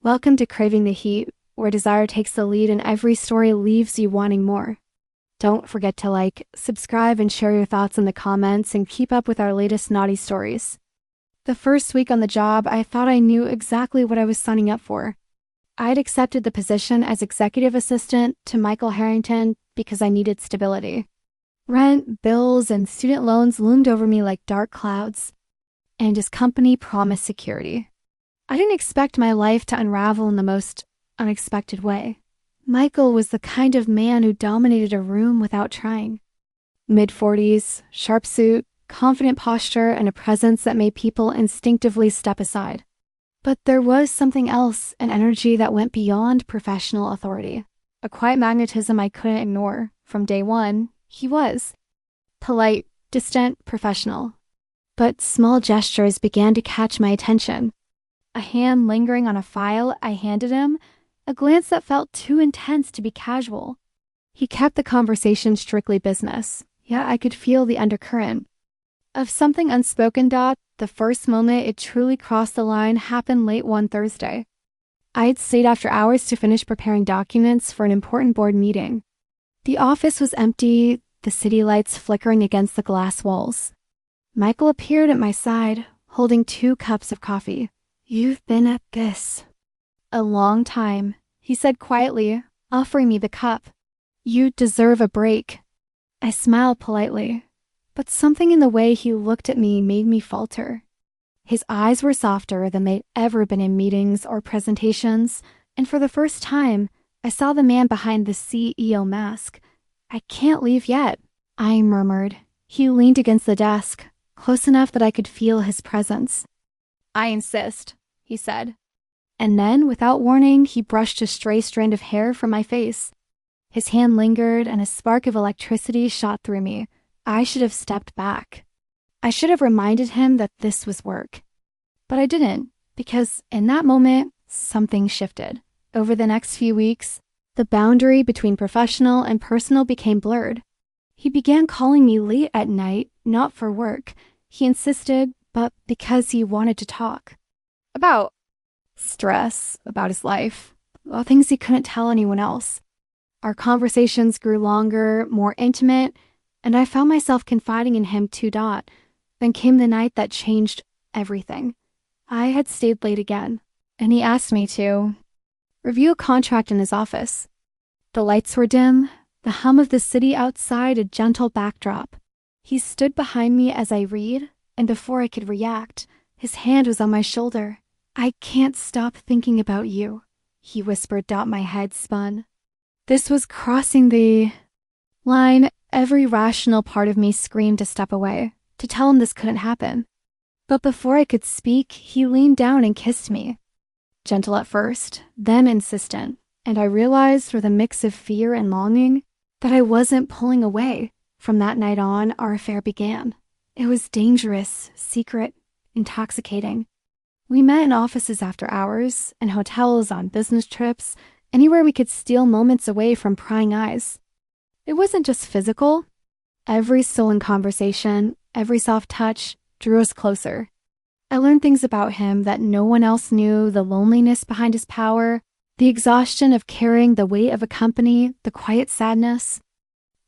Welcome to Craving the Heat, where desire takes the lead and every story leaves you wanting more. Don't forget to like, subscribe, and share your thoughts in the comments and keep up with our latest naughty stories. The first week on the job, I thought I knew exactly what I was signing up for. I'd accepted the position as executive assistant to Michael Harrington because I needed stability. Rent, bills, and student loans loomed over me like dark clouds, and his company promised security. I didn't expect my life to unravel in the most unexpected way. Michael was the kind of man who dominated a room without trying. Mid-40s, sharp suit, confident posture, and a presence that made people instinctively step aside. But there was something else, an energy that went beyond professional authority. A quiet magnetism I couldn't ignore. From day one, he was polite, distant, professional. But small gestures began to catch my attention. A hand lingering on a file I handed him, a glance that felt too intense to be casual. He kept the conversation strictly business, yet I could feel the undercurrent of something unspoken. The first moment it truly crossed the line happened late one Thursday. I'd stayed after hours to finish preparing documents for an important board meeting. The office was empty, the city lights flickering against the glass walls. Michael appeared at my side, holding 2 cups of coffee. "You've been at this a long time," he said quietly, offering me the cup. "You deserve a break." I smiled politely, but something in the way he looked at me made me falter. His eyes were softer than they'd ever been in meetings or presentations, and for the first time, I saw the man behind the CEO mask. "I can't leave yet," I murmured. He leaned against the desk, close enough that I could feel his presence. "I insist," he said. And then, without warning, he brushed a stray strand of hair from my face. His hand lingered, and a spark of electricity shot through me. I should have stepped back. I should have reminded him that this was work. But I didn't, because in that moment, something shifted. Over the next few weeks, the boundary between professional and personal became blurred. He began calling me late at night, not for work. He insisted, but because he wanted to talk. About stress, about his life, about things he couldn't tell anyone else. Our conversations grew longer, more intimate, and I found myself confiding in him too. Then came the night that changed everything. I had stayed late again, and he asked me to review a contract in his office. The lights were dim, the hum of the city outside a gentle backdrop. He stood behind me as I read, and before I could react, his hand was on my shoulder. "I can't stop thinking about you," he whispered. My head spun. This was crossing the line. Every rational part of me screamed to step away, to tell him this couldn't happen. But before I could speak, he leaned down and kissed me. Gentle at first, then insistent, and I realized with a mix of fear and longing that I wasn't pulling away. From that night on, our affair began. It was dangerous, secret, intoxicating. We met in offices after hours, in hotels, on business trips, anywhere we could steal moments away from prying eyes. It wasn't just physical. Every stolen conversation, every soft touch drew us closer. I learned things about him that no one else knew, the loneliness behind his power, the exhaustion of carrying the weight of a company, the quiet sadness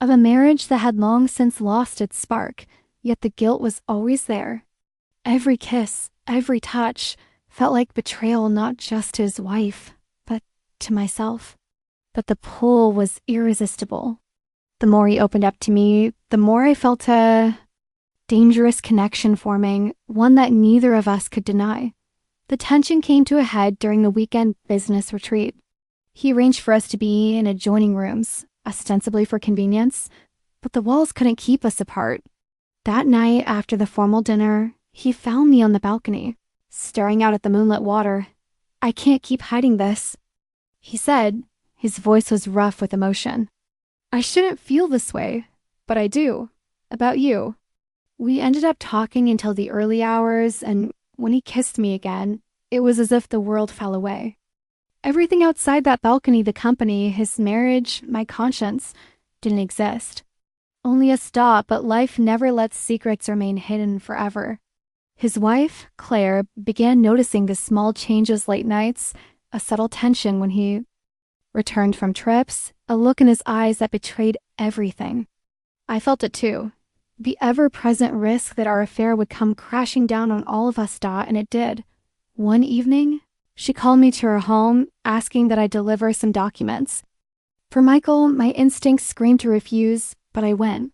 of a marriage that had long since lost its spark, yet the guilt was always there. Every kiss, every touch felt like betrayal, not just to his wife, but to myself. But the pull was irresistible. The more he opened up to me, the more I felt a dangerous connection forming, one that neither of us could deny. The tension came to a head during the weekend business retreat. He arranged for us to be in adjoining rooms, ostensibly for convenience, but the walls couldn't keep us apart. That night, after the formal dinner, he found me on the balcony, staring out at the moonlit water. "I can't keep hiding this," he said. His voice was rough with emotion. "I shouldn't feel this way, but I do. About you." We ended up talking until the early hours, and when he kissed me again, it was as if the world fell away. Everything outside that balcony, the company, his marriage, my conscience, didn't exist. Only a stop, but life never lets secrets remain hidden forever. His wife, Claire, began noticing the small changes late nights, a subtle tension when he returned from trips, a look in his eyes that betrayed everything. I felt it too. The ever-present risk that our affair would come crashing down on all of us, and it did. One evening, she called me to her home, asking that I deliver some documents. For Michael, my instincts screamed to refuse, but I went.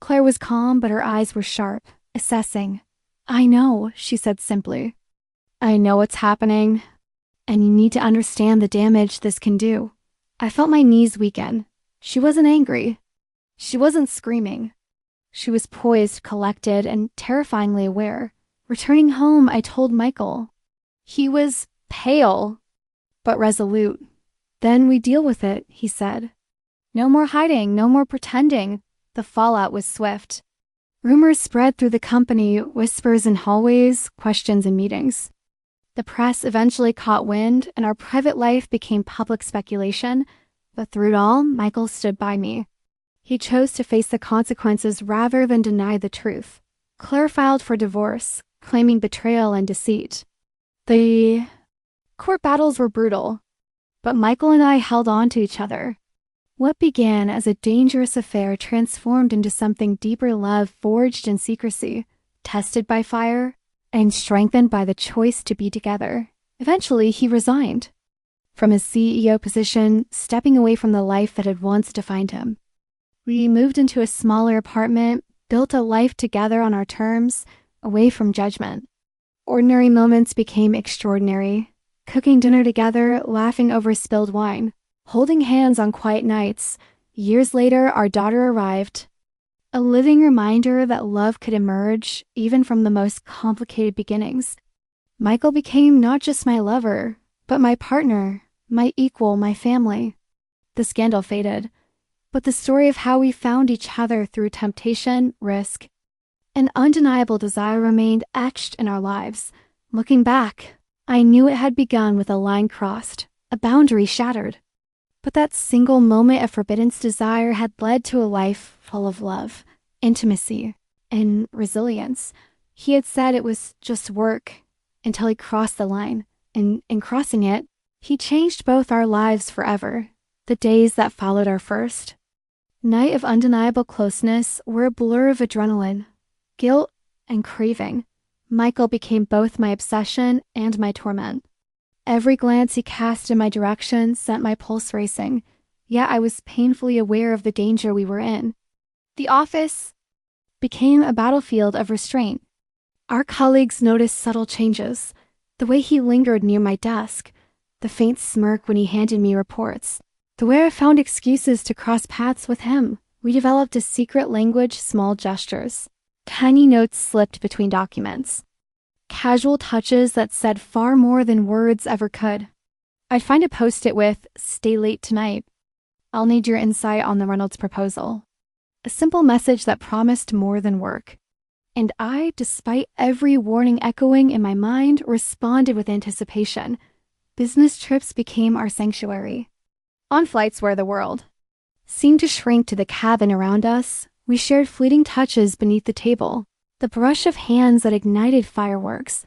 Claire was calm, but her eyes were sharp, assessing. "I know," she said simply. "I know what's happening, and you need to understand the damage this can do." I felt my knees weaken. She wasn't angry. She wasn't screaming. She was poised, collected, and terrifyingly aware. Returning home, I told Michael. He was pale, but resolute. "Then we deal with it," he said. "No more hiding, no more pretending." The fallout was swift. Rumors spread through the company, whispers in hallways, questions in meetings. The press eventually caught wind, and our private life became public speculation. But through it all, Michael stood by me. He chose to face the consequences rather than deny the truth. Claire filed for divorce, claiming betrayal and deceit. The court battles were brutal, but Michael and I held on to each other. What began as a dangerous affair transformed into something deeper: love forged in secrecy, tested by fire, and strengthened by the choice to be together. Eventually, he resigned from his CEO position, stepping away from the life that had once defined him. We moved into a smaller apartment, built a life together on our terms, away from judgment. Ordinary moments became extraordinary. Cooking dinner together, laughing over spilled wine, holding hands on quiet nights. Years later, our daughter arrived. A living reminder that love could emerge, even from the most complicated beginnings. Michael became not just my lover, but my partner, my equal, my family. The scandal faded, but the story of how we found each other through temptation, risk, and undeniable desire remained etched in our lives. Looking back, I knew it had begun with a line crossed, a boundary shattered. But that single moment of forbidden desire had led to a life full of love, intimacy, and resilience. He had said it was just work until he crossed the line, and in crossing it, he changed both our lives forever. The days that followed our first night of undeniable closeness were a blur of adrenaline, guilt, and craving. Michael became both my obsession and my torment. Every glance he cast in my direction sent my pulse racing, yet I was painfully aware of the danger we were in. The office became a battlefield of restraint. Our colleagues noticed subtle changes, the way he lingered near my desk, the faint smirk when he handed me reports, the way I found excuses to cross paths with him. We developed a secret language: small gestures. Tiny notes slipped between documents. Casual touches that said far more than words ever could. I'd find a post-it with, "Stay late tonight. I'll need your insight on the Reynolds proposal." A simple message that promised more than work. And I, despite every warning echoing in my mind, responded with anticipation. Business trips became our sanctuary. On flights where the world seemed to shrink to the cabin around us, we shared fleeting touches beneath the table, the brush of hands that ignited fireworks.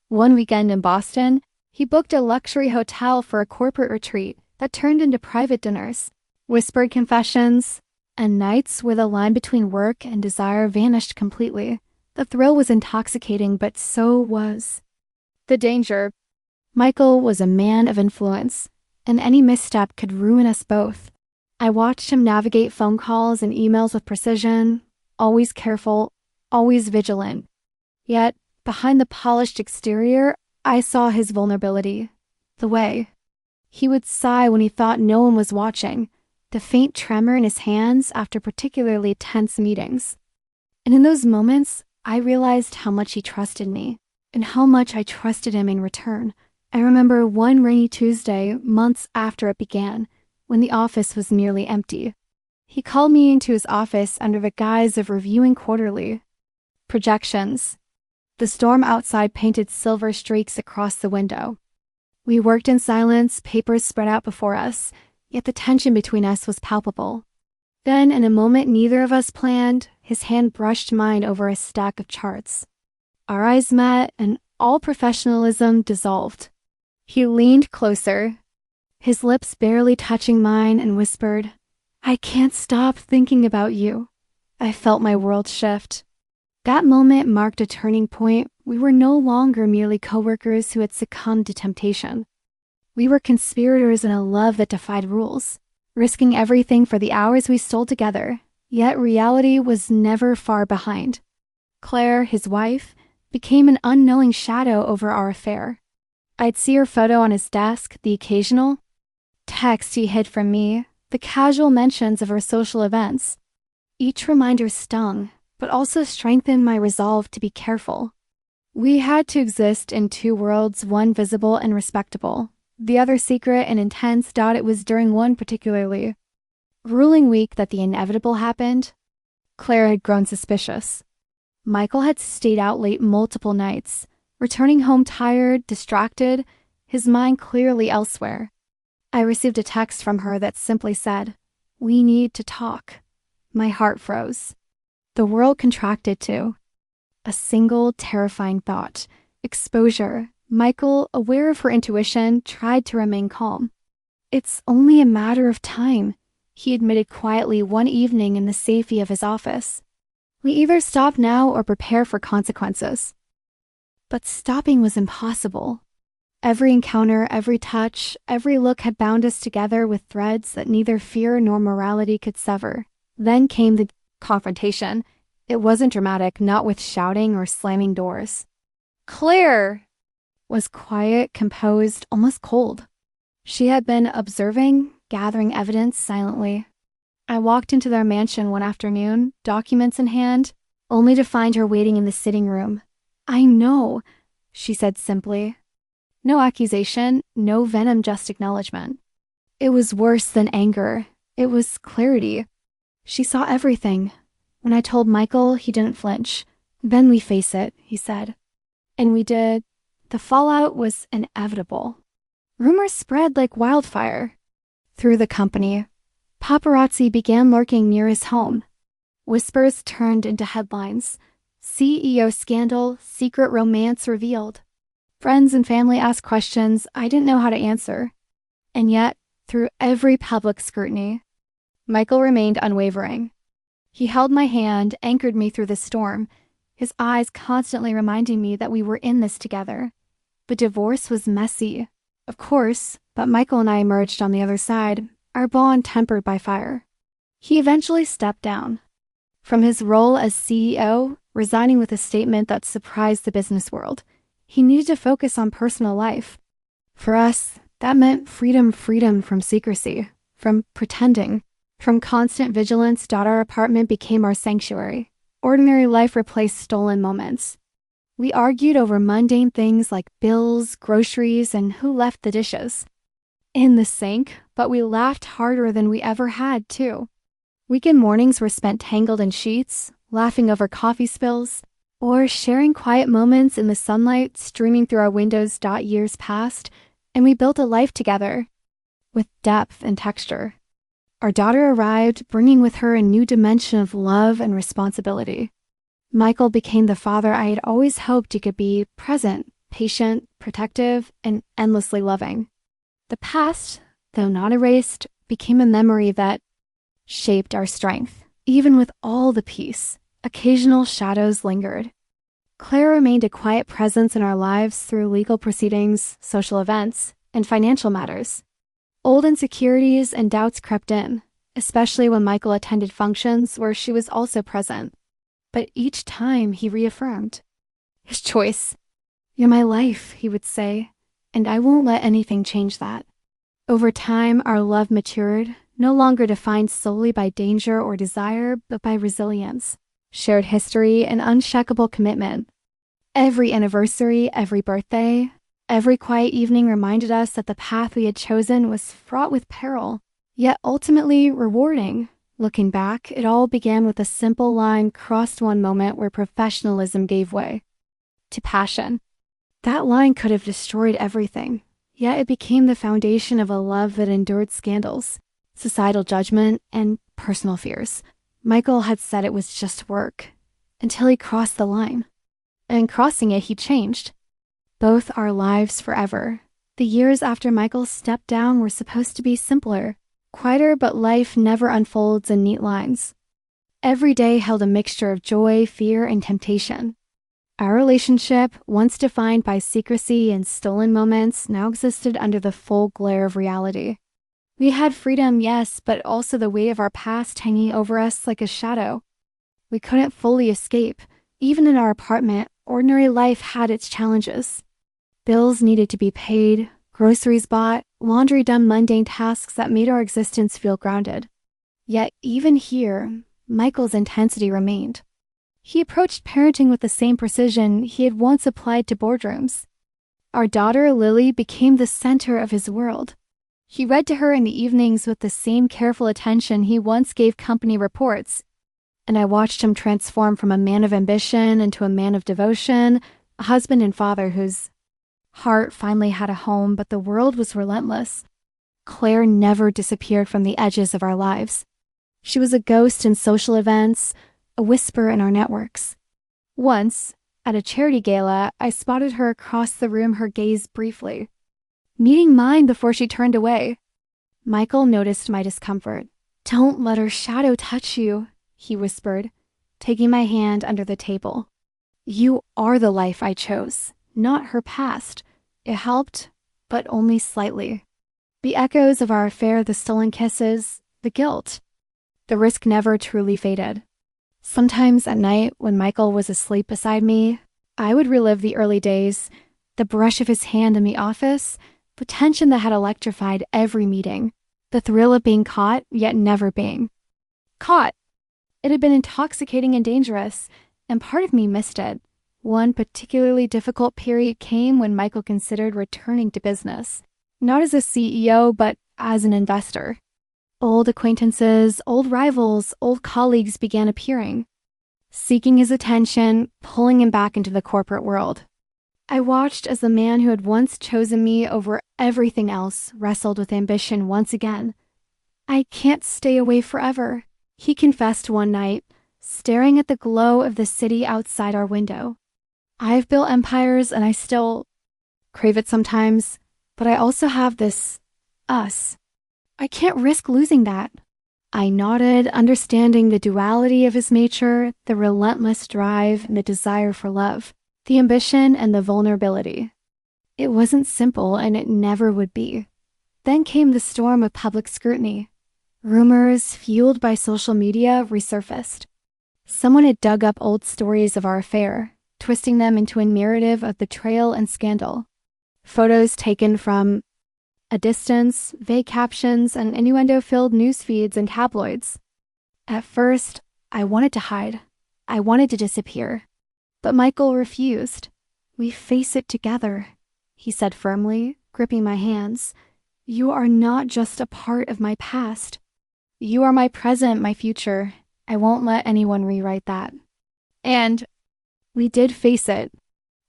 One weekend in Boston, he booked a luxury hotel for a corporate retreat that turned into private dinners, whispered confessions, and nights where the line between work and desire vanished completely. The thrill was intoxicating, but so was the danger. Michael was a man of influence, and any misstep could ruin us both. I watched him navigate phone calls and emails with precision, always careful, always vigilant. Yet, behind the polished exterior, I saw his vulnerability. The way he would sigh when he thought no one was watching, the faint tremor in his hands after particularly tense meetings. And in those moments, I realized how much he trusted me, and how much I trusted him in return. I remember one rainy Tuesday, months after it began, when the office was nearly empty. He called me into his office under the guise of reviewing quarterly projections. The storm outside painted silver streaks across the window. We worked in silence, papers spread out before us, yet the tension between us was palpable. Then, in a moment neither of us planned, his hand brushed mine over a stack of charts. Our eyes met, and all professionalism dissolved. He leaned closer, his lips barely touching mine, and whispered, "I can't stop thinking about you." I felt my world shift. That moment marked a turning point. We were no longer merely coworkers who had succumbed to temptation. We were conspirators in a love that defied rules, risking everything for the hours we stole together. Yet reality was never far behind. Claire, his wife, became an unknowing shadow over our affair. I'd see her photo on his desk, the occasional text he hid from me, the casual mentions of her social events. Each reminder stung, but also strengthened my resolve to be careful. We had to exist in two worlds, one visible and respectable, the other secret and intense. It was during one particularly grueling week that the inevitable happened. Claire had grown suspicious. Michael had stayed out late multiple nights, returning home tired, distracted, his mind clearly elsewhere. I received a text from her that simply said, "We need to talk." My heart froze. The world contracted too. A single terrifying thought. Exposure. Michael, aware of her intuition, tried to remain calm. "It's only a matter of time," he admitted quietly one evening in the safety of his office. "We either stop now or prepare for consequences." But stopping was impossible. Every encounter, every touch, every look had bound us together with threads that neither fear nor morality could sever. Then came the confrontation. It wasn't dramatic, not with shouting or slamming doors. Claire was quiet, composed, almost cold. She had been observing, gathering evidence silently. I walked into their mansion one afternoon, documents in hand, only to find her waiting in the sitting room. "I know," she said simply. No accusation, no venom, just acknowledgement. It was worse than anger. It was clarity. She saw everything. When I told Michael, he didn't flinch. "Then we face it," he said. And we did. The fallout was inevitable. Rumors spread like wildfire. Through the company, paparazzi began lurking near his home. Whispers turned into headlines. CEO scandal, secret romance revealed. Friends and family asked questions I didn't know how to answer. And yet, through every public scrutiny, Michael remained unwavering. He held my hand, anchored me through the storm, his eyes constantly reminding me that we were in this together. The divorce was messy, of course, but Michael and I emerged on the other side, our bond tempered by fire. He eventually stepped down from his role as CEO, resigning with a statement that surprised the business world. He needed to focus on personal life. For us, that meant freedom from secrecy, from pretending, from constant vigilance. Our apartment became our sanctuary. Ordinary life replaced stolen moments. We argued over mundane things like bills, groceries, and who left the dishes in the sink, but we laughed harder than we ever had, too. Weekend mornings were spent tangled in sheets, laughing over coffee spills, or sharing quiet moments in the sunlight streaming through our windows. Years passed, and we built a life together with depth and texture. Our daughter arrived, bringing with her a new dimension of love and responsibility. Michael became the father I had always hoped he could be, present, patient, protective, and endlessly loving. The past, though not erased, became a memory that shaped our strength. Even with all the peace, occasional shadows lingered. Claire remained a quiet presence in our lives through legal proceedings, social events, and financial matters. Old insecurities and doubts crept in, especially when Michael attended functions where she was also present. But each time he reaffirmed his choice. "You're my life," he would say, "and I won't let anything change that." Over time, our love matured, no longer defined solely by danger or desire, but by resilience, shared history, and unshakable commitment. Every anniversary, every birthday, every quiet evening reminded us that the path we had chosen was fraught with peril, yet ultimately rewarding. Looking back, it all began with a simple line crossed one moment where professionalism gave way to passion. That line could have destroyed everything, yet it became the foundation of a love that endured scandals, societal judgment, and personal fears. Michael had said it was just work, until he crossed the line. And in crossing it, he changed both our lives forever. The years after Michael stepped down were supposed to be simpler, quieter, but life never unfolds in neat lines. Every day held a mixture of joy, fear, and temptation. Our relationship, once defined by secrecy and stolen moments, now existed under the full glare of reality. We had freedom, yes, but also the weight of our past hanging over us like a shadow. We couldn't fully escape. Even in our apartment, ordinary life had its challenges. Bills needed to be paid, groceries bought, laundry done, mundane tasks that made our existence feel grounded. Yet even here, Michael's intensity remained. He approached parenting with the same precision he had once applied to boardrooms. Our daughter, Lily, became the center of his world. He read to her in the evenings with the same careful attention he once gave company reports, and I watched him transform from a man of ambition into a man of devotion, a husband and father whose heart finally had a home, but the world was relentless. Claire never disappeared from the edges of our lives. She was a ghost in social events, a whisper in our networks. Once, at a charity gala, I spotted her across the room, her gaze briefly, meeting mine before she turned away. Michael noticed my discomfort. "Don't let her shadow touch you," he whispered, taking my hand under the table. "You are the life I chose, not her past." It helped, but only slightly. The echoes of our affair, the stolen kisses, the guilt, the risk never truly faded. Sometimes at night, when Michael was asleep beside me, I would relive the early days, the brush of his hand in the office, the tension that had electrified every meeting, the thrill of being caught, yet never being caught. It had been intoxicating and dangerous, and part of me missed it. One particularly difficult period came when Michael considered returning to business, not as a CEO, but as an investor. Old acquaintances, old rivals, old colleagues began appearing, seeking his attention, pulling him back into the corporate world. I watched as the man who had once chosen me over everything else wrestled with ambition once again. "I can't stay away forever," he confessed one night, staring at the glow of the city outside our window. "I've built empires and I still crave it sometimes, but I also have this us. I can't risk losing that." I nodded, understanding the duality of his nature, the relentless drive and the desire for love, the ambition and the vulnerability. It wasn't simple, and it never would be. Then came the storm of public scrutiny. Rumors, fueled by social media, resurfaced. Someone had dug up old stories of our affair, twisting them into a narrative of betrayal and scandal. Photos taken from a distance, vague captions, and innuendo-filled news feeds and tabloids. At first, I wanted to hide. I wanted to disappear. But Michael refused. "We face it together," he said firmly, gripping my hands. "You are not just a part of my past. You are my present, my future. I won't let anyone rewrite that." And we did face it.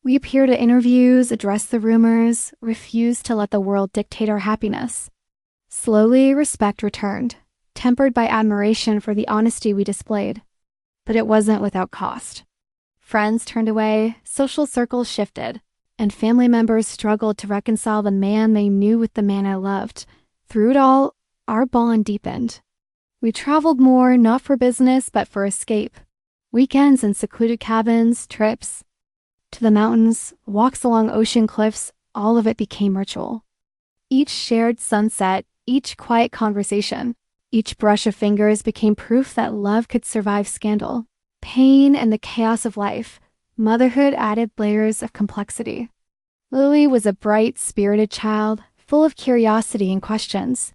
We appeared at interviews, addressed the rumors, refused to let the world dictate our happiness. Slowly, respect returned, tempered by admiration for the honesty we displayed. But it wasn't without cost. Friends turned away, social circles shifted, and family members struggled to reconcile the man they knew with the man I loved. Through it all, our bond deepened. We traveled more, not for business, but for escape. Weekends in secluded cabins, trips to the mountains, walks along ocean cliffs, all of it became ritual. Each shared sunset, each quiet conversation, each brush of fingers became proof that love could survive scandal, pain, and the chaos of life. Motherhood added layers of complexity. Lily was a bright, spirited child, full of curiosity and questions.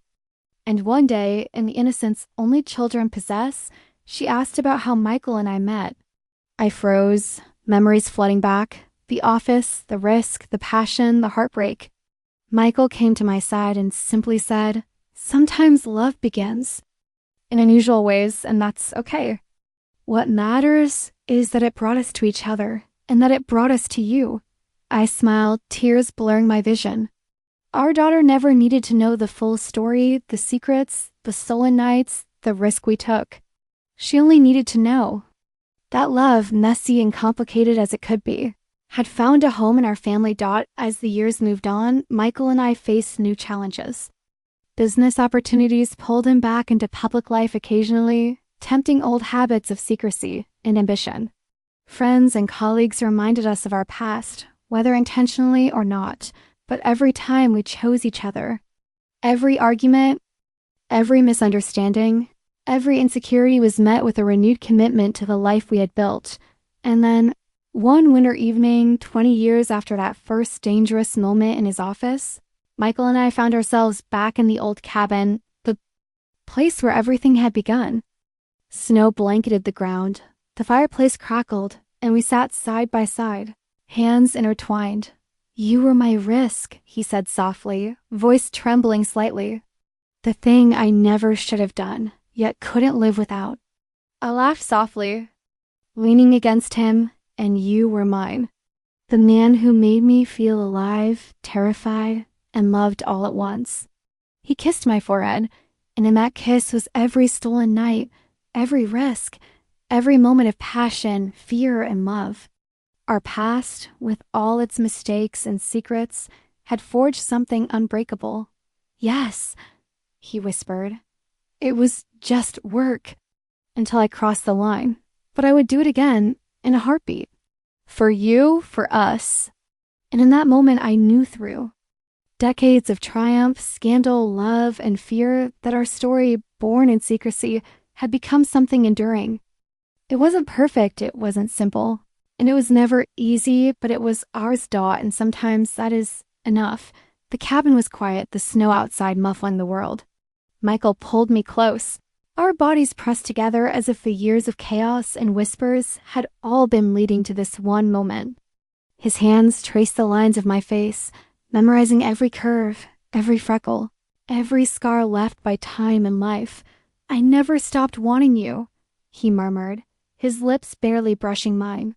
And one day, in the innocence only children possess, she asked about how Michael and I met. I froze, memories flooding back, the office, the risk, the passion, the heartbreak. Michael came to my side and simply said, "Sometimes love begins in unusual ways, and that's okay. What matters is that it brought us to each other, and that it brought us to you." I smiled, tears blurring my vision. Our daughter never needed to know the full story, the secrets, the stolen nights, the risk we took. She only needed to know that love, messy and complicated as it could be, had found a home in our family. As the years moved on, Michael and I faced new challenges. Business opportunities pulled him back into public life occasionally, tempting old habits of secrecy and ambition. Friends and colleagues reminded us of our past, whether intentionally or not, but every time we chose each other. Every argument, every misunderstanding, every insecurity was met with a renewed commitment to the life we had built. And then, one winter evening, 20 years after that first dangerous moment in his office, Michael and I found ourselves back in the old cabin, the place where everything had begun. Snow blanketed the ground, the fireplace crackled, and we sat side by side, hands intertwined. "You were my risk," he said softly, voice trembling slightly. "The thing I never should have done, yet couldn't live without." I laughed softly, leaning against him, and you were mine. The man who made me feel alive, terrified, and loved all at once. He kissed my forehead, and in that kiss was every stolen night, every risk, every moment of passion, fear, and love. Our past, with all its mistakes and secrets, had forged something unbreakable. "Yes," he whispered. "It was just work," until I crossed the line. But I would do it again, in a heartbeat. For you, for us. And in that moment I knew through decades of triumph, scandal, love, and fear that our story, born in secrecy, had become something enduring. It wasn't perfect, it wasn't simple, and it was never easy, but it was ours, and sometimes that is enough. The cabin was quiet, the snow outside muffling the world. Michael pulled me close. Our bodies pressed together as if the years of chaos and whispers had all been leading to this one moment. His hands traced the lines of my face, memorizing every curve, every freckle, every scar left by time and life. "I never stopped wanting you," he murmured, his lips barely brushing mine.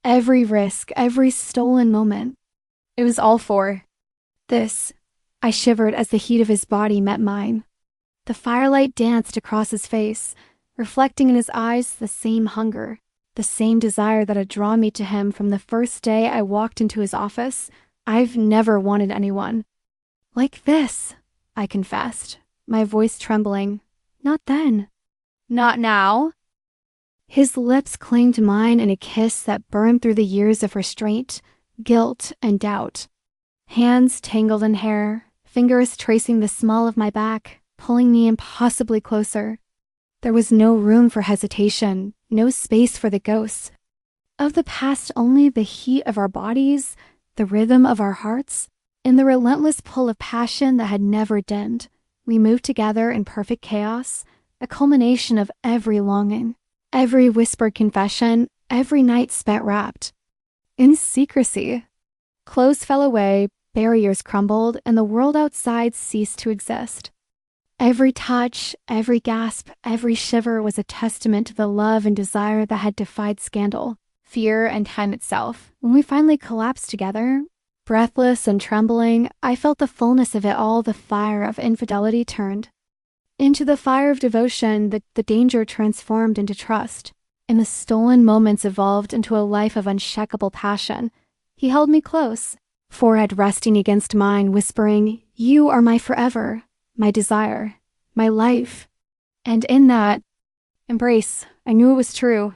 "Every risk, every stolen moment. It was all for this." I shivered as the heat of his body met mine. The firelight danced across his face, reflecting in his eyes the same hunger, the same desire that had drawn me to him from the first day I walked into his office. "I've never wanted anyone like this," I confessed, my voice trembling. "Not then." "Not now?" His lips claimed mine in a kiss that burned through the years of restraint, guilt, and doubt. Hands tangled in hair, fingers tracing the small of my back, pulling me impossibly closer. There was no room for hesitation, no space for the ghosts. Of the past, only the heat of our bodies, the rhythm of our hearts, and the relentless pull of passion that had never dimmed. We moved together in perfect chaos, a culmination of every longing, every whispered confession, every night spent wrapped in secrecy. Clothes fell away, barriers crumbled, and the world outside ceased to exist. Every touch, every gasp, every shiver was a testament to the love and desire that had defied scandal, fear, and time itself. When we finally collapsed together, breathless and trembling, I felt the fullness of it all. The fire of infidelity turned into the fire of devotion, the danger transformed into trust, and the stolen moments evolved into a life of unshakable passion. He held me close, forehead resting against mine, whispering, "You are my forever, my desire, my life." And in that embrace, I knew it was true.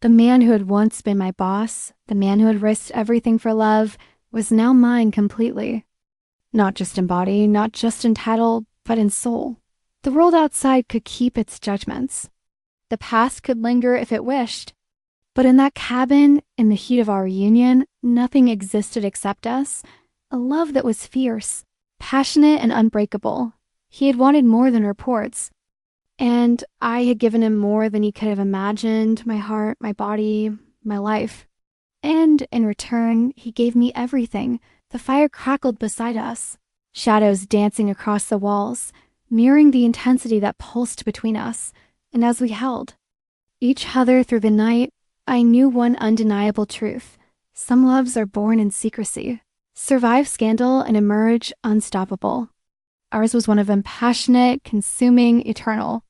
The man who had once been my boss, the man who had risked everything for love, was now mine completely. Not just in body, not just in title, but in soul. The world outside could keep its judgments. The past could linger if it wished. But in that cabin, in the heat of our reunion, nothing existed except us. A love that was fierce, passionate, and unbreakable. He had wanted more than reports. And I had given him more than he could have imagined, my heart, my body, my life. And in return, he gave me everything. The fire crackled beside us, shadows dancing across the walls, mirroring the intensity that pulsed between us. And as we held each other through the night, I knew one undeniable truth. Some loves are born in secrecy, survive scandal, and emerge unstoppable. Ours was one of them, passionate, consuming, eternal.